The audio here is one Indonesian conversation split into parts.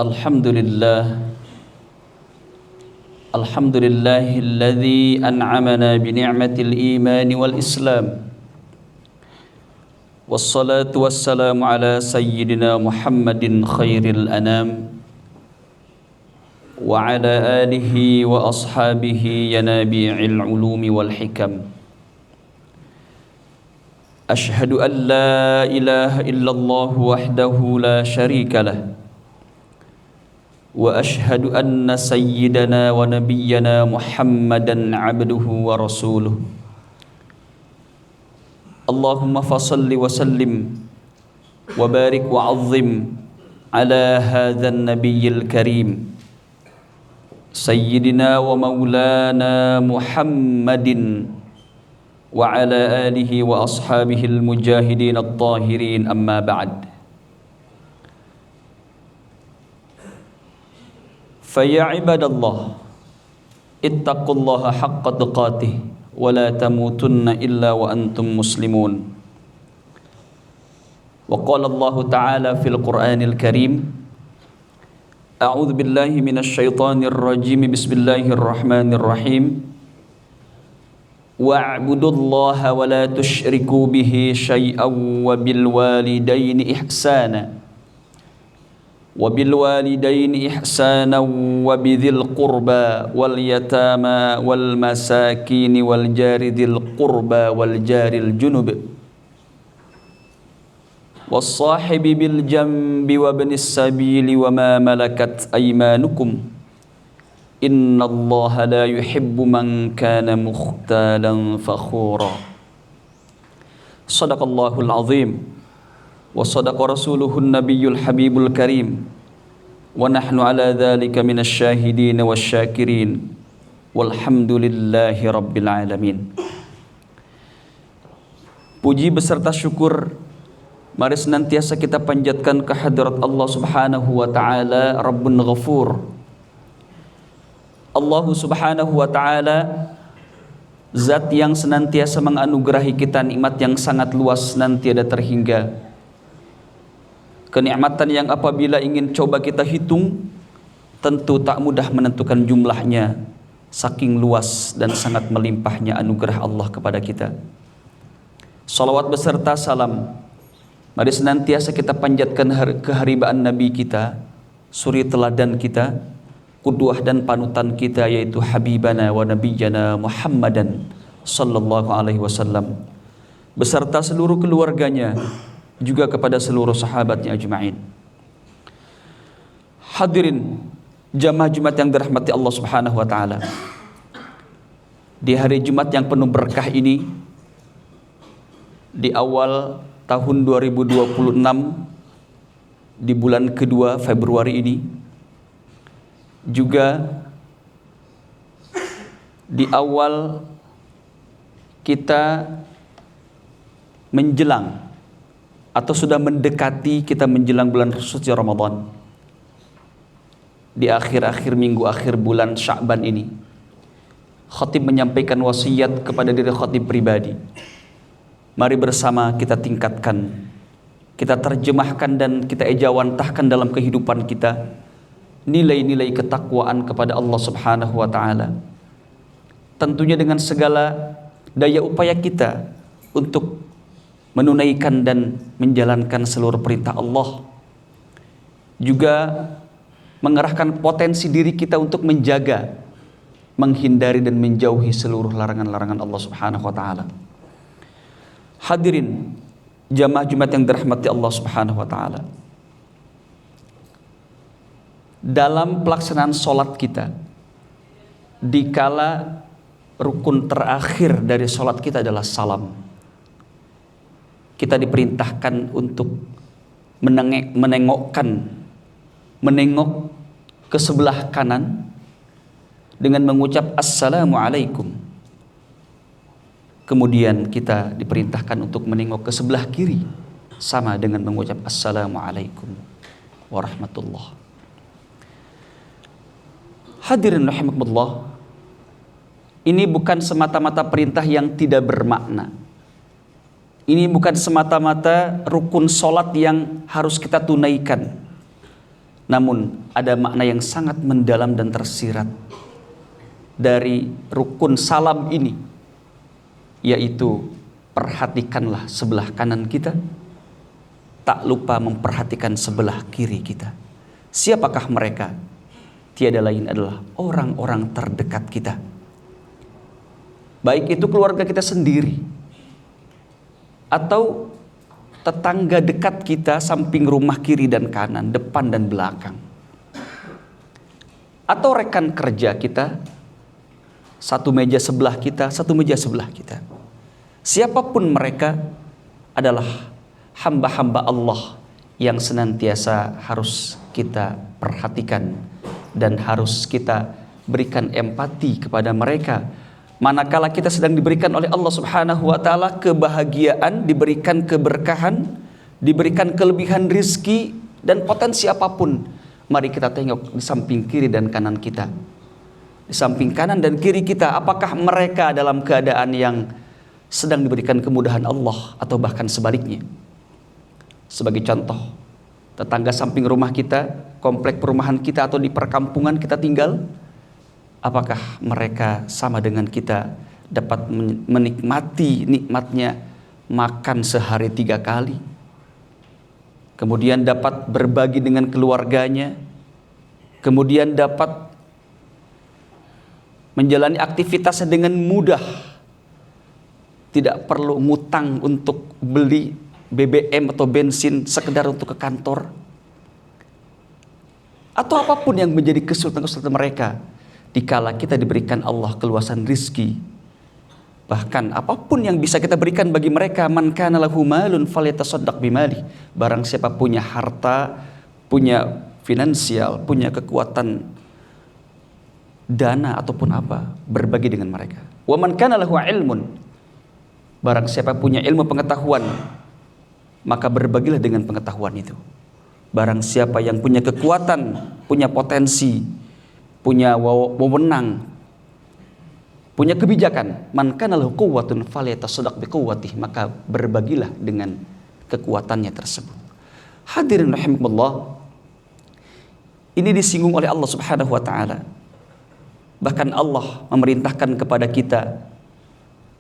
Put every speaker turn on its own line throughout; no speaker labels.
Alhamdulillah Alhamdulillahilladzi an'amana bi ni'matil iman wal islam. Wassalatu wassalamu ala sayyidina Muhammadin khairil anam wa ala alihi wa ashabihi yanabi'il ulumi wal hikam. Ashhadu an la ilaha illallah wahdahu la syarika lah wa ashhadu anna sayyidana wa nabiyyana Muhammadan abduhu wa rasuluh. Allahumma fasalli wa sallim wa barik wa azzim ala hadzal nabiyyil karim sayyidina wa maulana Muhammadin wa ala alihi wa ashabihil mujahidin at-tahirin, amma ba'd. Faya ibadallah, ittaqullaha haqqa tuqatih wa la tamutunna illa wa antum muslimun. Wa qala Allah ta'ala fil Qur'anil Karim, a'udzu billahi minasy syaithanir rajim, bismillahirrahmanirrahim. Wa'budullaha wa la tusyriku bihi syai'an wa bil walidaini ihsana وبالوالدين إحسانا وبذي القربى واليتامى والمساكين والجار ذي القربى والجار الجنب والصاحب بالجنب وابن السبيل وما ملكت أيمانكم إن الله لا يحب من كان مختالا فخورا. صدق الله العظيم وصدق رسوله النبي الحبيب الكريم ونحن على ذلك من الشاهدين والشاكرين والحمد لله رب العالمين. Puji beserta syukur mari senantiasa kita panjatkan kehadirat Allah Subhanahu wa taala, Rabbun Ghafur. Allah Subhanahu wa taala zat yang senantiasa menganugerahi kita nikmat yang sangat luas dan tiada terhingga. Kenikmatan yang apabila ingin coba kita hitung, tentu tak mudah menentukan jumlahnya, saking luas dan sangat melimpahnya anugerah Allah kepada kita. Salawat beserta salam mari senantiasa kita panjatkan keharibaan Nabi kita, suri teladan kita, qudwah dan panutan kita, yaitu Habibana wa Nabiyyana Muhammadan sallallahu alaihi wasallam, beserta seluruh keluarganya, juga kepada seluruh sahabatnya ajma'in. Hadirin jamaah Jumat yang dirahmati Allah Subhanahu wa taala. Di hari Jumat yang penuh berkah ini, di awal tahun 2026, di bulan kedua Februari ini, juga di awal kita menjelang atau sudah mendekati kita menjelang bulan suci Ramadan. Di akhir-akhir minggu akhir bulan Sya'ban ini, khatib menyampaikan wasiat kepada diri khatib pribadi. Mari bersama kita tingkatkan, kita terjemahkan dan kita ejawantahkan dalam kehidupan kita nilai-nilai ketakwaan kepada Allah Subhanahu wa taala. Tentunya dengan segala daya upaya kita untuk menunaikan dan menjalankan seluruh perintah Allah, juga mengerahkan potensi diri kita untuk menjaga, menghindari dan menjauhi seluruh larangan-larangan Allah Subhanahu wa taala. Hadirin jamaah Jumat yang dirahmati Allah Subhanahu wa taala, dalam pelaksanaan sholat kita, dikala rukun terakhir dari sholat kita adalah salam, kita diperintahkan untuk menengok ke sebelah kanan dengan mengucap Assalamualaikum. Kemudian kita diperintahkan untuk menengok ke sebelah kiri sama dengan mengucap Assalamualaikum warahmatullah. Hadirin rahimakumullah, ini bukan semata-mata perintah yang tidak bermakna. Ini bukan semata-mata rukun sholat yang harus kita tunaikan. Namun ada makna yang sangat mendalam dan tersirat dari rukun salam ini, yaitu perhatikanlah sebelah kanan kita, tak lupa memperhatikan sebelah kiri kita. Siapakah mereka? Tiada lain adalah orang-orang terdekat kita. Baik itu keluarga kita sendiri, atau tetangga dekat kita, samping rumah kiri dan kanan, depan dan belakang. Atau rekan kerja kita, satu meja sebelah kita, satu meja sebelah kita. Siapapun mereka adalah hamba-hamba Allah yang senantiasa harus kita perhatikan dan harus kita berikan empati kepada mereka. Manakala kita sedang diberikan oleh Allah Subhanahu wa taala kebahagiaan, diberikan keberkahan, diberikan kelebihan rizki dan potensi apapun, mari kita tengok di samping kiri dan kanan kita. Di samping kanan dan kiri kita, apakah mereka dalam keadaan yang sedang diberikan kemudahan Allah atau bahkan sebaliknya? Sebagai contoh, tetangga samping rumah kita, komplek perumahan kita atau di perkampungan kita tinggal, apakah mereka sama dengan kita dapat menikmati nikmatnya makan sehari 3 kali, kemudian dapat berbagi dengan keluarganya, kemudian dapat menjalani aktivitasnya dengan mudah, tidak perlu ngutang untuk beli BBM atau bensin sekedar untuk ke kantor, atau apapun yang menjadi kesulitan-kesulitan mereka. Dikala kita diberikan Allah keluasan rizki, bahkan apapun yang bisa kita berikan bagi mereka, man kana lahu malun falyatasaddaq bimali. Barang siapa punya harta, punya finansial, punya kekuatan dana ataupun apa, berbagi dengan mereka. Wa man kana lahu ilmun, barang siapa punya ilmu pengetahuan, maka berbagilah dengan pengetahuan itu. Barang siapa yang punya kekuatan, punya potensi, punya wewenang, punya kebijakan, man kana lahu quwwatun falyatasaddaq biquwwatihi, maka berbagilah dengan kekuatannya tersebut. Hadirin rahimakumullah, ini disinggung oleh Allah Subhanahu wa taala. Bahkan Allah memerintahkan kepada kita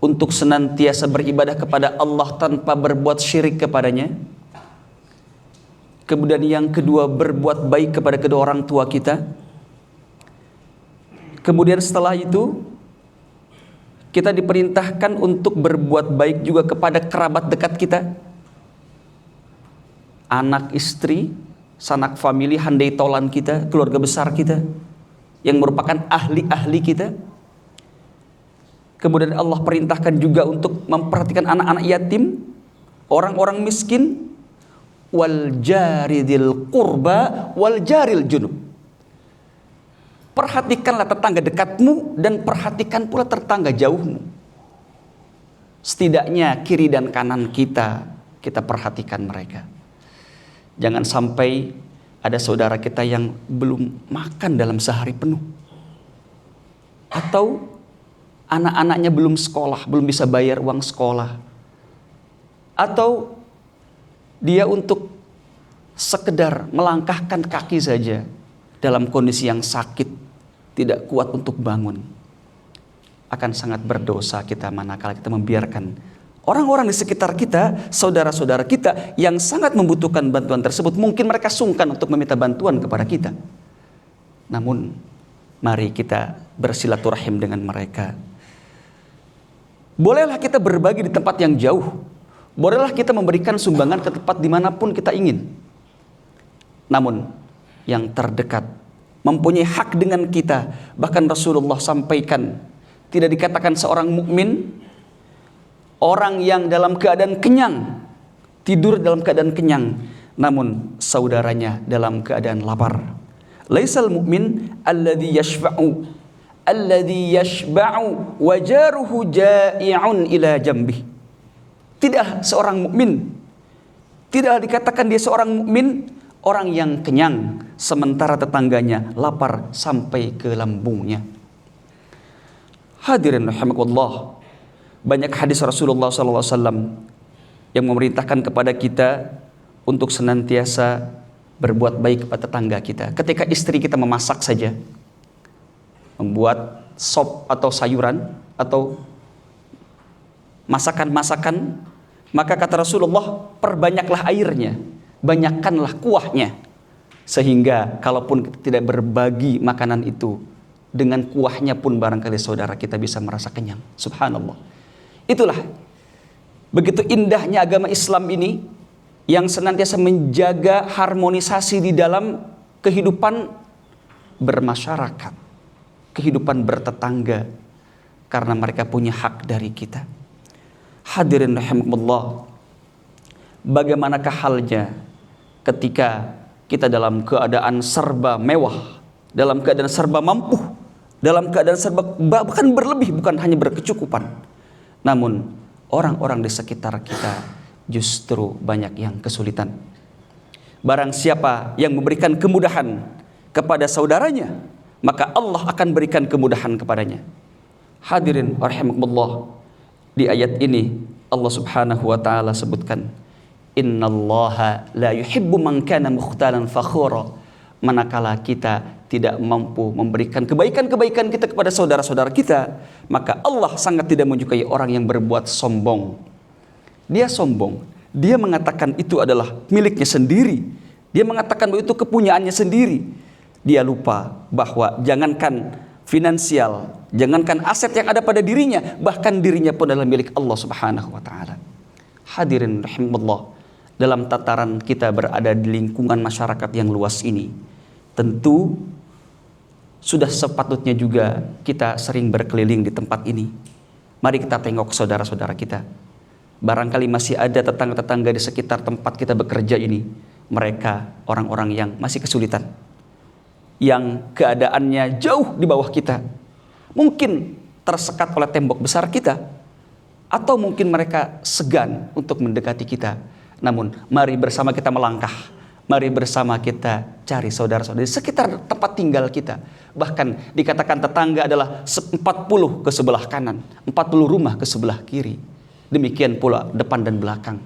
untuk senantiasa beribadah kepada Allah tanpa berbuat syirik kepadanya. Kemudian yang kedua, berbuat baik kepada kedua orang tua kita. Kemudian setelah itu kita diperintahkan untuk berbuat baik juga kepada kerabat dekat kita, anak istri, sanak famili, handai tolan kita, keluarga besar kita yang merupakan ahli-ahli kita. Kemudian Allah perintahkan juga untuk memperhatikan anak-anak yatim, orang-orang miskin, wal jaridil qurba wal jaril junub. Perhatikanlah tetangga dekatmu dan perhatikan pula tetangga jauhmu. Setidaknya kiri dan kanan kita perhatikan mereka. Jangan sampai ada saudara kita yang belum makan dalam sehari penuh, atau anak-anaknya belum sekolah, belum bisa bayar uang sekolah, atau dia untuk sekedar melangkahkan kaki saja dalam kondisi yang sakit, tidak kuat untuk bangun. Akan sangat berdosa kita manakala kita membiarkan orang-orang di sekitar kita, saudara-saudara kita yang sangat membutuhkan bantuan tersebut. Mungkin mereka sungkan untuk meminta bantuan kepada kita, namun mari kita bersilaturahim dengan mereka. Bolehlah kita berbagi di tempat yang jauh, bolehlah kita memberikan sumbangan ke tempat dimanapun kita ingin. Namun yang terdekat mempunyai hak dengan kita. Bahkan Rasulullah sampaikan, tidak dikatakan seorang mukmin orang yang dalam keadaan kenyang, tidur dalam keadaan kenyang, namun saudaranya dalam keadaan lapar. Laisal mu'min alladhi yashba'u wa jaruhu ja'i'un ila jambih. Tidak seorang mukmin, tidak dikatakan dia seorang mukmin orang yang kenyang sementara tetangganya lapar sampai ke lambungnya. Hadirin rahimakumullah, banyak hadis Rasulullah SAW yang memerintahkan kepada kita untuk senantiasa berbuat baik kepada tetangga kita. Ketika istri kita memasak saja, membuat sop atau sayuran atau masakan-masakan, maka kata Rasulullah, perbanyaklah airnya, banyakkanlah kuahnya, sehingga kalaupun tidak berbagi makanan itu, dengan kuahnya pun barangkali saudara kita bisa merasa kenyang. Subhanallah. Itulah begitu indahnya agama Islam ini, yang senantiasa menjaga harmonisasi di dalam kehidupan bermasyarakat, kehidupan bertetangga, karena mereka punya hak dari kita. Hadirin rahimakumullah, bagaimanakah halnya ketika kita dalam keadaan serba mewah, dalam keadaan serba mampu, dalam keadaan serba bahkan berlebih, bukan hanya berkecukupan, namun orang-orang di sekitar kita justru banyak yang kesulitan. Barang siapa yang memberikan kemudahan kepada saudaranya, maka Allah akan berikan kemudahan kepadanya. Hadirin rahimakumullah, di ayat ini Allah Subhanahu wa taala sebutkan, innallaha la yuhibbu man kana mukhtalan fakhura. Manakala kita tidak mampu memberikan kebaikan-kebaikan kita kepada saudara-saudara kita, maka Allah sangat tidak menyukai orang yang berbuat sombong. Dia sombong, dia mengatakan itu adalah miliknya sendiri, dia mengatakan bahwa itu kepunyaannya sendiri. Dia lupa bahwa jangankan finansial, jangankan aset yang ada pada dirinya, bahkan dirinya pun adalah milik Allah Subhanahu wa taala. Hadirin rahimakumullah, dalam tataran kita berada di lingkungan masyarakat yang luas ini, tentu sudah sepatutnya juga kita sering berkeliling di tempat ini. Mari kita tengok saudara-saudara kita. Barangkali masih ada tetangga-tetangga di sekitar tempat kita bekerja ini, mereka orang-orang yang masih kesulitan, yang keadaannya jauh di bawah kita, mungkin tersekat oleh tembok besar kita, atau mungkin mereka segan untuk mendekati kita. Namun mari bersama kita melangkah, mari bersama kita cari saudara-saudara di sekitar tempat tinggal kita. Bahkan dikatakan tetangga adalah 40 ke sebelah kanan, 40 rumah ke sebelah kiri. Demikian pula depan dan belakang.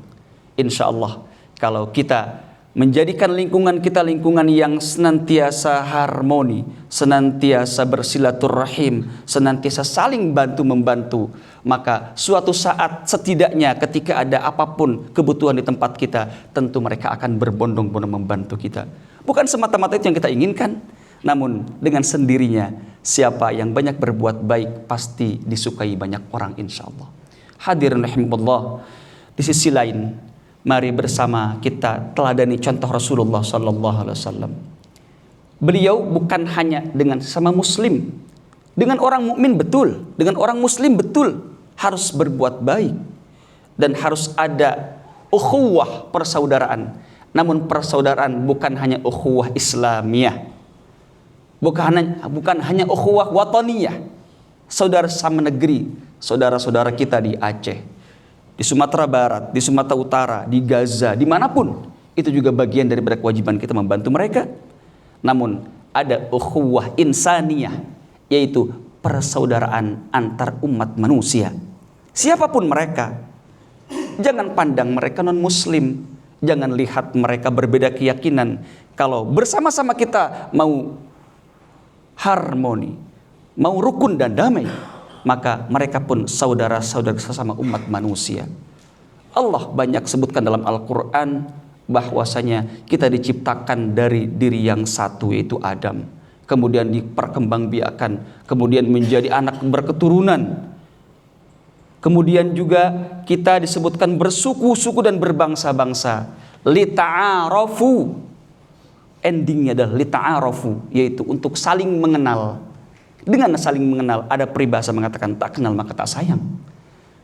Insya Allah kalau kita menjadikan lingkungan kita lingkungan yang senantiasa harmoni, senantiasa bersilaturahim, senantiasa saling bantu-membantu, maka suatu saat setidaknya ketika ada apapun kebutuhan di tempat kita, tentu mereka akan berbondong-bondong membantu kita. Bukan semata-mata itu yang kita inginkan, namun dengan sendirinya siapa yang banyak berbuat baik pasti disukai banyak orang, insya Allah. Hadirin rahimakumullah, di sisi lain mari bersama kita teladani contoh Rasulullah sallallahu alaihi wasallam. Beliau bukan hanya dengan sama muslim, dengan orang mukmin betul, dengan orang muslim betul harus berbuat baik dan harus ada ukhuwah persaudaraan. Namun persaudaraan bukan hanya ukhuwah Islamiyah, bukan hanya ukhuwah wataniyah, saudara sama negeri, saudara-saudara kita di Aceh, di Sumatera Barat, di Sumatera Utara, di Gaza, dimanapun, itu juga bagian daripada kewajiban kita membantu mereka. Namun ada ukhuwah insaniyah, yaitu persaudaraan antar umat manusia. Siapapun mereka, jangan pandang mereka non muslim, jangan lihat mereka berbeda keyakinan. Kalau bersama-sama kita mau harmoni, mau rukun dan damai, maka mereka pun saudara-saudara sesama umat manusia. Allah banyak sebutkan dalam Al-Quran bahwasanya kita diciptakan dari diri yang satu, yaitu Adam, kemudian diperkembangbiakan, kemudian menjadi anak berketurunan, kemudian juga kita disebutkan bersuku-suku dan berbangsa-bangsa. Lita'arafu, endingnya adalah lita'arafu, yaitu untuk saling mengenal. Dengan saling mengenal, ada peribahasa mengatakan tak kenal maka tak sayang.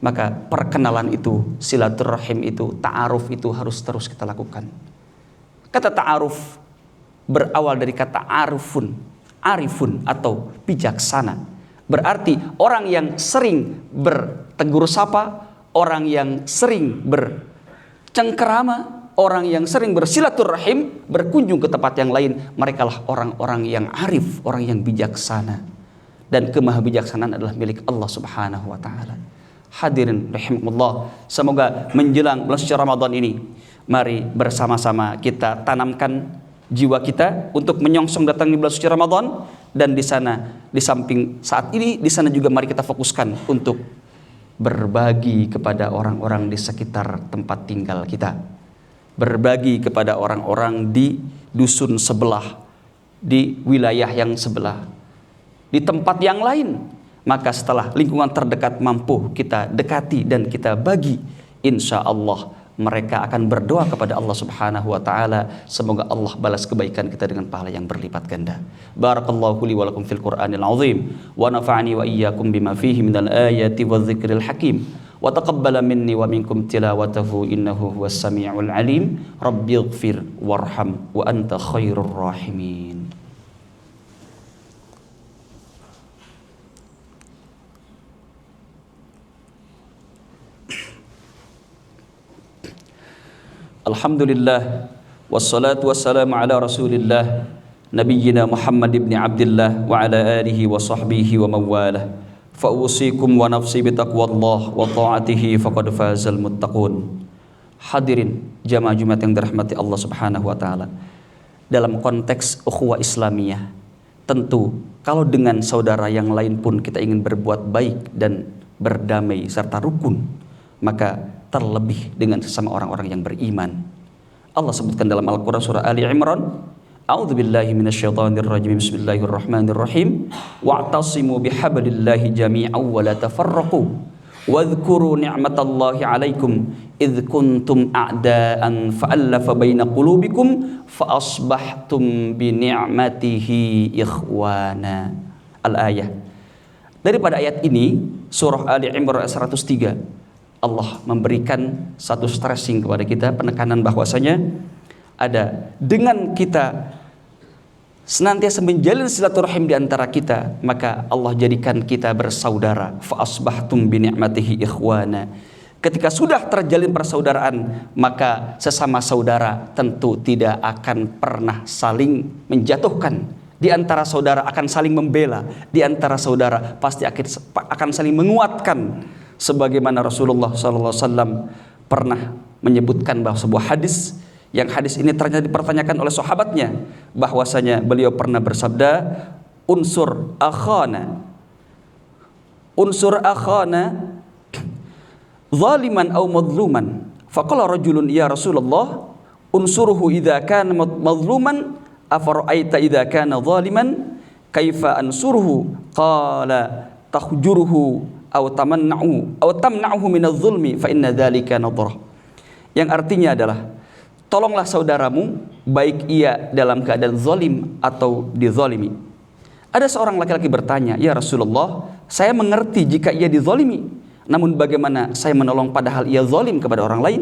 Maka perkenalan itu, silaturahim itu, ta'aruf itu harus terus kita lakukan. Kata ta'aruf berawal dari kata arifun, arifun atau bijaksana. Berarti orang yang sering bertegur sapa, orang yang sering bercengkerama, orang yang sering bersilaturahim, berkunjung ke tempat yang lain, merekalah orang-orang yang arif, orang yang bijaksana. Dan kemahabijaksanaan adalah milik Allah Subhanahu wa taala. Hadirin rahimakumullah, semoga menjelang bulan suci Ramadan ini, mari bersama-sama kita tanamkan jiwa kita untuk menyongsong datangnya bulan suci Ramadan. Dan di sana, di samping saat ini, di sana juga mari kita fokuskan untuk berbagi kepada orang-orang di sekitar tempat tinggal kita, berbagi kepada orang-orang di dusun sebelah, di wilayah yang sebelah, di tempat yang lain. Maka setelah lingkungan terdekat mampu kita dekati dan kita bagi, insya Allah mereka akan berdoa kepada Allah Subhanahu wa taala, semoga Allah balas kebaikan kita dengan pahala yang berlipat ganda. Barakallahu li wa lakum fil Qur'anil azim wa nafa'ani wa iyyakum bima fihi minal ayati wadh-dhikril hakim wa taqabbala minni wa minkum tilawatahu innahu huwas samiul alim. Rabbighfir warham wa anta khairur rahimin. Alhamdulillah wassalatu wassalamu ala rasulillah nabiyyina Muhammad ibn Abdillah wa ala alihi wa sahbihi wa mawalah. Fa usikum wa nafsi bitaqwallah wa ta'atihi faqad fazal muttaqun. Hadirin jamaah Jumat yang dirahmati Allah Subhanahu wa taala. Dalam konteks ukhuwah Islamiyah, tentu kalau dengan saudara yang lain pun kita ingin berbuat baik dan berdamai serta rukun, maka terlebih dengan sesama orang-orang yang beriman. Allah sebutkan dalam Al-Quran surah Ali Imran, A'udzubillahi minasyaitonirrajim, Bismillahirrahmanirrahim, wa'tasimu bihablillahi jami'an wa la tafarraqu wadhkuru ni'matallahi 'alaikum idh kuntum a'daan fa'alafa baina qulubikum fa asbahtum bi ni'matihi ikhwana. Al-ayah. Daripada ayat ini, surah Ali Imran 103, Allah memberikan satu stressing kepada kita, penekanan bahwasanya ada dengan kita senantiasa menjalin silaturahim di antara kita, maka Allah jadikan kita bersaudara. Fa asbahtum bi ni'matihi ikhwana. Ketika sudah terjalin persaudaraan, maka sesama saudara tentu tidak akan pernah saling menjatuhkan. Di antara saudara akan saling membela, di antara saudara pasti akan saling menguatkan. Sebagaimana Rasulullah SAW pernah menyebutkan bahwa sebuah hadis, yang hadis ini ternyata dipertanyakan oleh sahabatnya, bahwasanya beliau pernah bersabda, unsur akhana zaliman aw madluman. Faqala rajulun ya Rasulullah unsuruhu idza kana madluman afara'aita idza kana zaliman kaifa ansuruhu? Qala tahjuruhu aw tamna'uhu minadh-dhulmi fa inna dzalika nadrah. Yang artinya adalah, tolonglah saudaramu baik ia dalam keadaan zalim atau dizalimi. Ada seorang laki-laki bertanya, ya Rasulullah, saya mengerti jika ia dizalimi, namun bagaimana saya menolong padahal ia zalim kepada orang lain?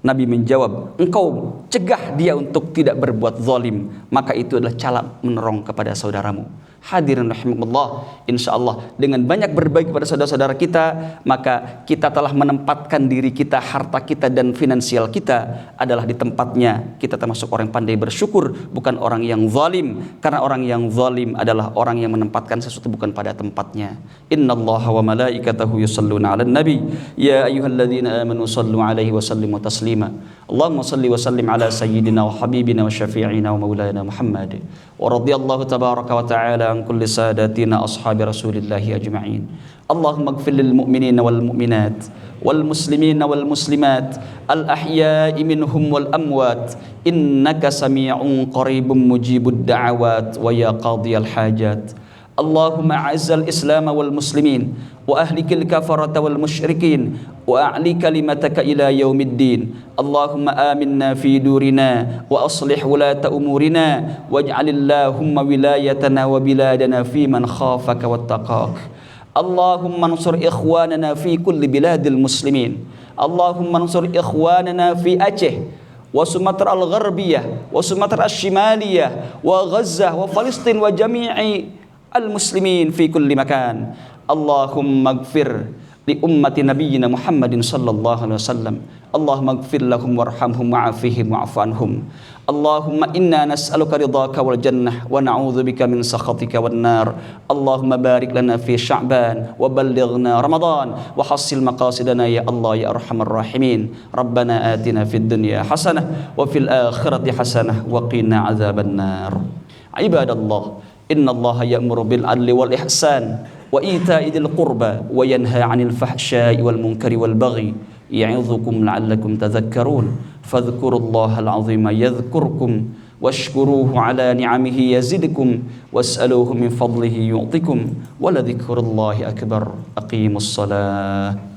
Nabi menjawab, engkau cegah dia untuk tidak berbuat zalim, maka itu adalah cara menolong kepada saudaramu. Hadirin rahimakumullah, insyaallah dengan banyak berbagi kepada saudara-saudara kita, maka kita telah menempatkan diri kita, harta kita dan finansial kita adalah di tempatnya. Kita termasuk orang yang pandai bersyukur, bukan orang yang zalim, karena orang yang zalim adalah orang yang menempatkan sesuatu bukan pada tempatnya. Innallaha wa malaikatahu yusholluna 'alan nabi ya ayyuhalladzina amanu shallu 'alaihi wa sallimu taslima. Allahumma shalli wa sallim ala sayyidina wa habibina wa syafi'ina wa maulana Muhammad wa radhiyallahu tabaraka wa ta'ala an kulli sadatina ashabi rasulillahi ajma'in. Allahumma ighfir lil mu'minina wal mu'minat wal muslimina wal muslimat al ahya'i minhum wal amwat innaka sami'un qaribun mujibud da'awat wa ya qadiyal hajat. Allahumma a'azzal islam wal muslimin wa ahlikil kafarata wal musyrikin wa a'li kalimataka ila yaumiddin. Allahumma aminna fi durina wa aslih wulata umurina waj'alillahumma wilayatana wa biladana fi man khafaka wattaqak. Allahumma ansur ikhwanana fi kulli biladil muslimin. Allahumma ansur ikhwanana fi Aceh wa Sumatra al-Gharbiyah wa Sumatra al-Shimaliyah wa Gaza wa Palestin wa jami'i al-muslimin fi kulli makan. Allahumma ighfir li ummati nabiyyina Muhammadin sallallahu alaihi wasallam. Allahumma ighfir lahum warhamhum wa'afihim wa'fu anhum. Allahumma inna nas'aluka ridhaka wal jannah wa na'udzubika min sakhatika wan nar. Allahumma barik lana fi Sya'ban wa ballighna Ramadan wa hassil maqasidana ya Allah ya arhamar rahimin. Rabbana atina fid dunya hasanah wa fil akhirati hasanah wa qina adzaban nar. Ibadallah, innallaha ya'muru bil adli wal ihsan wa ita'i dzil qurba wa yanha 'anil fahsya'i wal munkari wal baghi ya'idzukum la'allakum tadhakkarun. Fadhkurullahal 'azima yadhkurkum washkuruhu 'ala ni'amihi yazidkum was'aluhu min fadlihi yu'tikum wa la dzikrullahi akbar. Aqimus shalah.